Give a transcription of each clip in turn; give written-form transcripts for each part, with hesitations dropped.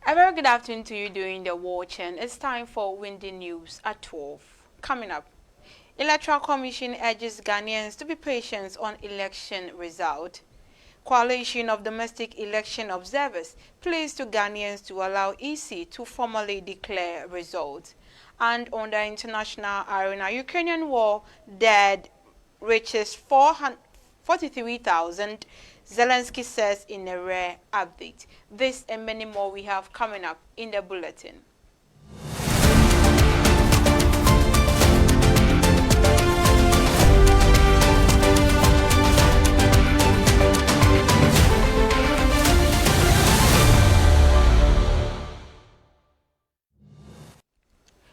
A very good afternoon to you during the watch, and it's time for Windy News at 12. Coming up, Electoral Commission urges Ghanaians to be patient on election result. Coalition of Domestic Election Observers pleads to Ghanaians to allow EC to formally declare results. And on the international arena, Ukrainian war dead reaches 43,000. Zelensky says in a rare update. This and many more we have coming up in the bulletin.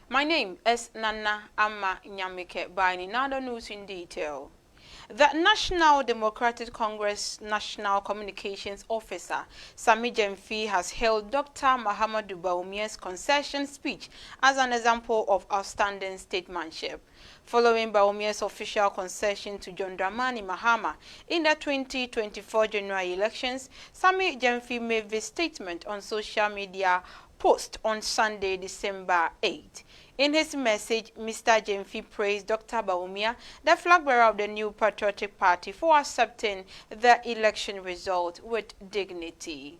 My name is Nana Amma Nyamike Baini. Now the news in detail. The National Democratic Congress National Communications Officer, Sammy Gyamfi, has hailed Dr. Mahamudu Bawumia's concession speech as an example of outstanding statesmanship. Following Bawumia's official concession to John Dramani Mahama in the 2024 general elections, Sammy Gyamfi made this statement on social media post on Sunday, December 8. In his message, Mr. Gyamfi praised Dr. Bawumia, the flag bearer of the New Patriotic Party, for accepting the election result with dignity.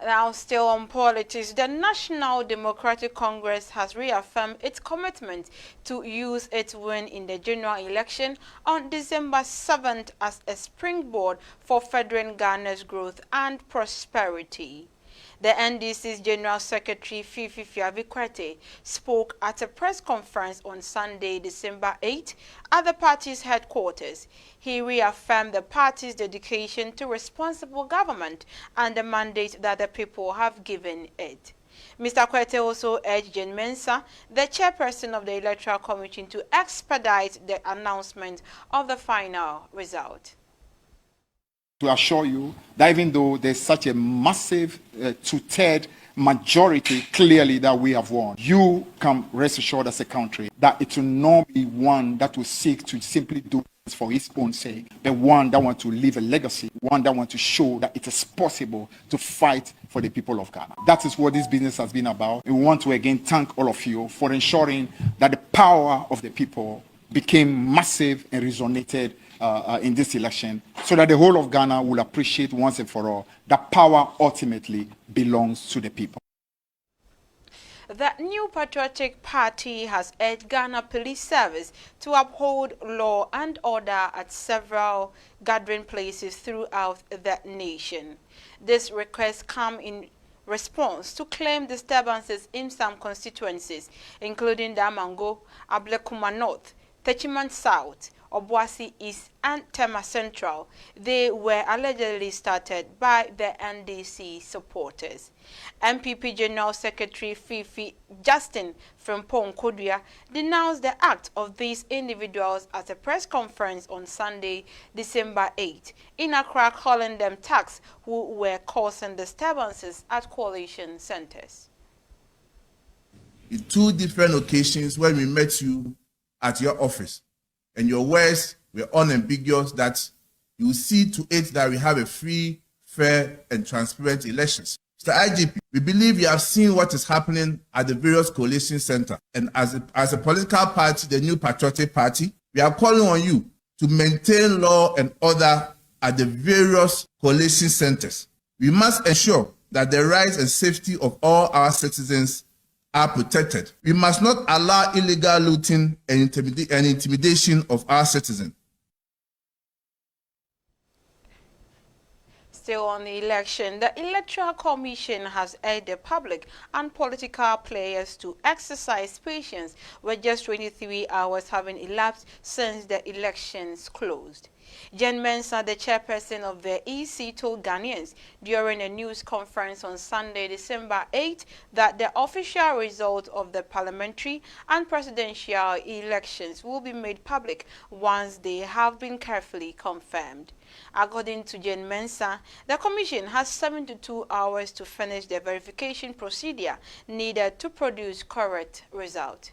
Now, still on politics, the National Democratic Congress has reaffirmed its commitment to use its win in the general election on December 7th as a springboard for furthering Ghana's growth and prosperity. The NDC's General Secretary Fifi Fiavikwete spoke at a press conference on Sunday, December 8, at the party's headquarters. He reaffirmed the party's dedication to responsible government and the mandate that the people have given it. Mr. Kwete also urged Jane Mensah, the chairperson of the Electoral Commission, to expedite the announcement of the final result. To assure you that even though there's such a massive two-third majority clearly that we have won, you can rest assured as a country that it will not be one that will seek to simply do things for its own sake, but one that wants to leave a legacy, one that wants to show that it is possible to fight for the people of Ghana. That is what this business has been about. And we want to again thank all of you for ensuring that the power of the people became massive and resonated in this election, so that the whole of Ghana will appreciate once and for all that power ultimately belongs to the people. The New Patriotic Party has urged Ghana Police Service to uphold law and order at several gathering places throughout the nation. This request comes in response to claimed disturbances in some constituencies, including Damango, Ablekuma North, Techiman South, Obuasi East and Tema Central. They were allegedly started by the NDC supporters. MPP General Secretary Fifi Justin Frimpong Kodua denounced the act of these individuals at a press conference on Sunday, December 8, in Accra, calling them thugs who were causing disturbances at coalition centers. In two different occasions when we met you at your office, and your words were unambiguous that you will see to it that we have a free, fair, and transparent elections. Mr. IGP, we believe you have seen what is happening at the various coalition centers. And as a political party, the New Patriotic Party, we are calling on you to maintain law and order at the various coalition centers. We must ensure that the rights and safety of all our citizens are protected. We must not allow illegal looting and intimidation of our citizens. Still on the election, the Electoral Commission has urged the public and political players to exercise patience with just 23 hours having elapsed since the elections closed. Jane Mensah, the chairperson of the EC, told Ghanaians during a news conference on Sunday, December 8, that the official result of the parliamentary and presidential elections will be made public once they have been carefully confirmed. According to Jane Mensah, the Commission has 72 hours to finish the verification procedure needed to produce correct result.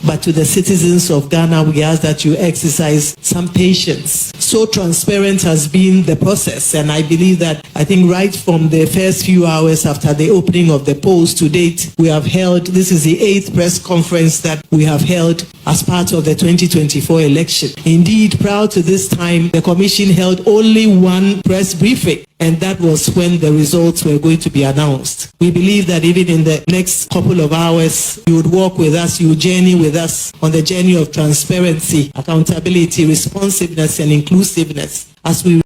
but to the citizens of Ghana, we ask that you exercise some patience. So transparent has been the process, and I believe that, I think right from the first few hours after the opening of the polls to date, we have held, this is the 8th press conference that we have held as part of the 2024 election. Indeed, prior to this time, the Commission held only one press briefing, and that was when the results were going to be announced. We believe that even in the next couple of hours, you would walk with us, you would journey with us on the journey of transparency, accountability, responsiveness, and inclusiveness as we.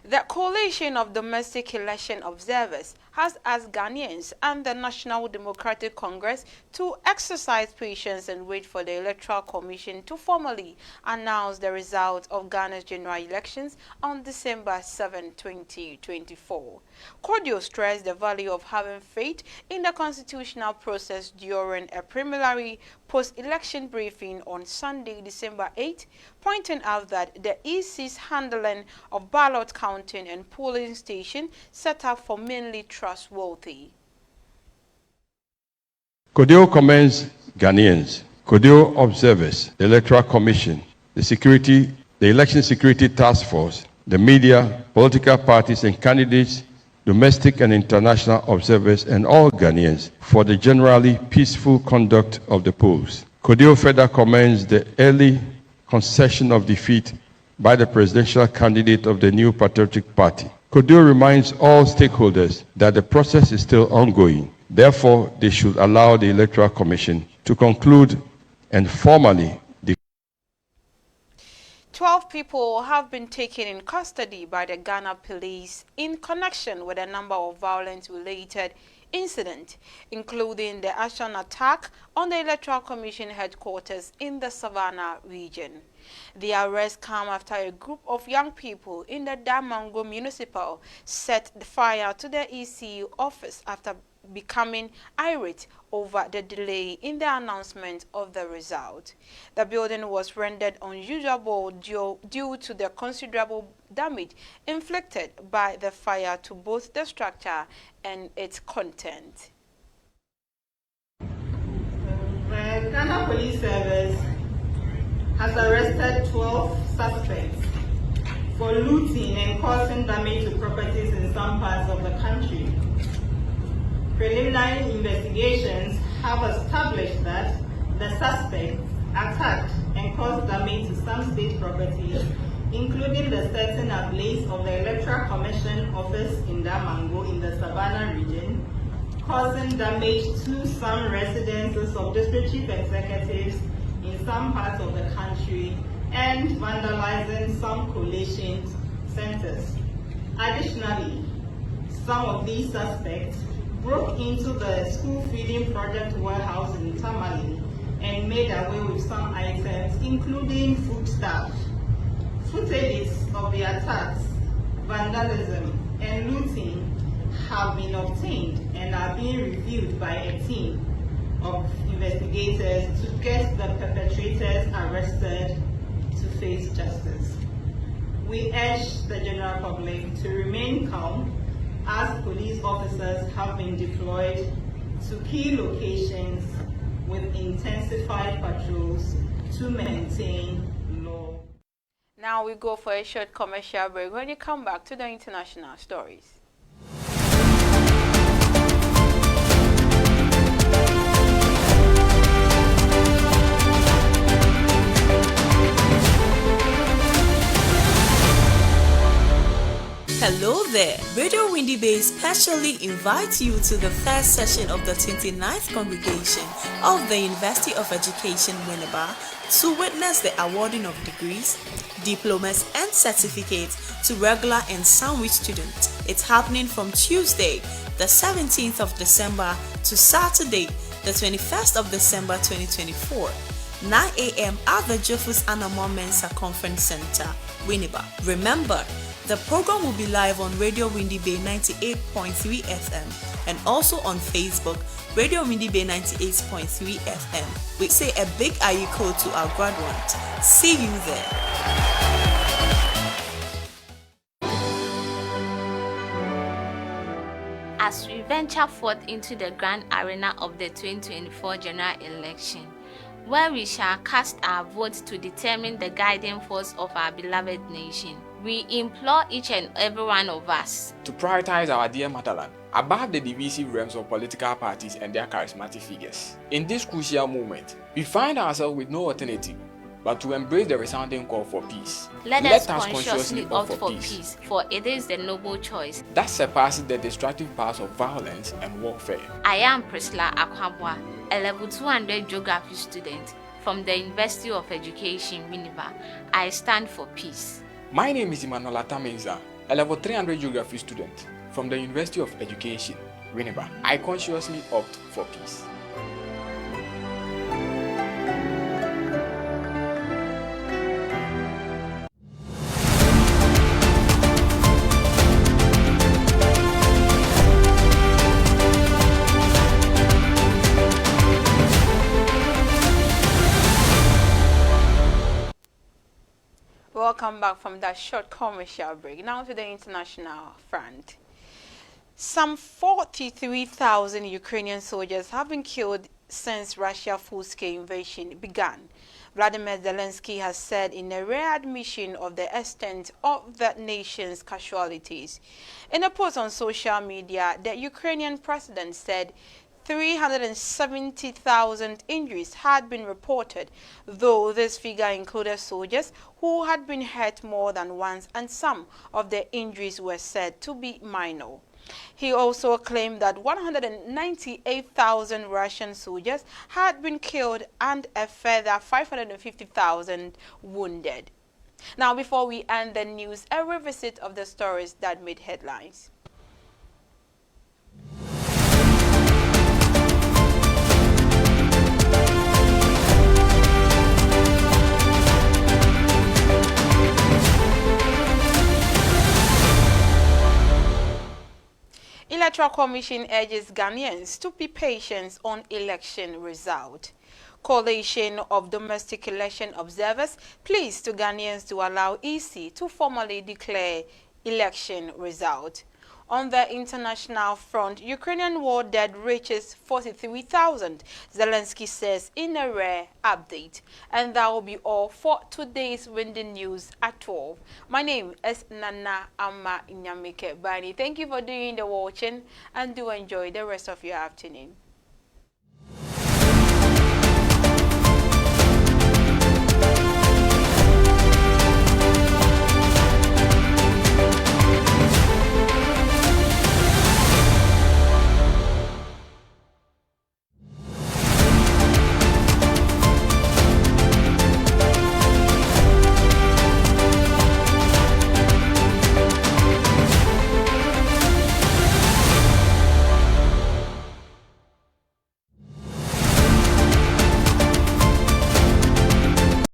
The Coalition of Domestic Election Observers has asked Ghanaians and the National Democratic Congress to exercise patience and wait for the Electoral Commission to formally announce the results of Ghana's general elections on December 7, 2024. Kodio stressed the value of having faith in the constitutional process during a preliminary post-election briefing on Sunday, December 8, pointing out that the EC's handling of ballot counting and polling station set up for mainly trustworthy. Kodio commends Ghanaians, Kodio observers, the Electoral Commission, the Election Security Task Force, the media, political parties and candidates, domestic and international observers, and all Ghanaians for the generally peaceful conduct of the polls. Kodio further commends the early concession of defeat by the presidential candidate of the New Patriotic Party. Kodio reminds all stakeholders that the process is still ongoing. Therefore, they should allow the Electoral Commission to conclude and formally. 12 people have been taken in custody by the Ghana police in connection with a number of violence-related incidents, including the action attack on the Electoral Commission headquarters in the Savannah region. The arrest came after a group of young people in the Damongo Municipal set fire to the ECU office after becoming irate over the delay in the announcement of the result. The building was rendered unusable due to the considerable damage inflicted by the fire to both the structure and its content. The Ghana Police Service has arrested 12 suspects for looting and causing damage to properties in some parts of the country. Preliminary investigations have established that the suspects attacked and caused damage to some state properties, including the setting ablaze of the Electoral Commission office in Damongo in the Savannah region, causing damage to some residences of district chief executives in some parts of the country, and vandalizing some collation centers. Additionally, some of these suspects broke into the school feeding project warehouse in Tamale and made away with some items, including foodstuffs. Footages of the attacks, vandalism, and looting have been obtained and are being reviewed by a team of investigators to get the perpetrators arrested to face justice. We urge the general public to remain calm as police officers have been deployed to key locations with intensified patrols to maintain law. Now we go for a short commercial break. When you come back to the international stories. Hello there! Radio Windy Bay specially invites you to the first session of the 29th Congregation of the University of Education, Winneba, to witness the awarding of degrees, diplomas, and certificates to regular and sandwich students. It's happening from Tuesday, the 17th of December to Saturday, the 21st of December 2024, 9 a.m. at the Jofus Anamon Mensa Conference Center, Winneba. Remember, the program will be live on Radio Windy Bay 98.3 FM and also on Facebook, Radio Windy Bay 98.3 FM. We say a big ayiko to our graduates. See you there. as we venture forth into the grand arena of the 2024 general election, where we shall cast our votes to determine the guiding force of our beloved nation. We implore each and every one of us to prioritize our dear motherland above the divisive realms of political parties and their charismatic figures. In this crucial moment, we find ourselves with no alternative but to embrace the resounding call for peace. Let us consciously opt for peace, for it is the noble choice that surpasses the destructive powers of violence and warfare. I am Priscilla Akwabwa, a level 200 geography student from the University of Education, Winneba. I stand for peace. My name is Emmanuel Atamenza, a level 300 geography student from the University of Education, Winneba. I consciously opt for peace. Welcome back from that short commercial break. Now to the international front. Some 43,000 Ukrainian soldiers have been killed since Russia's full-scale invasion began. Vladimir Zelensky has said in a rare admission of the extent of the nation's casualties. In a post on social media, the Ukrainian president said 370,000 injuries had been reported, though this figure included soldiers who had been hurt more than once, and some of the injuries were said to be minor. He also claimed that 198,000 Russian soldiers had been killed and a further 550,000 wounded. Now, before we end the news, a revisit of the stories that made headlines. Electoral Commission urges Ghanaians to be patient on election result. Coalition of Domestic Election Observers pleads to Ghanaians to allow EC to formally declare election result. On the international front, Ukrainian war dead reaches 43,000, Zelensky says in a rare update. And that will be all for today's Windy News at 12. My name is Nana Amma Inyamike Bani. Thank you for doing the watching and do enjoy the rest of your afternoon.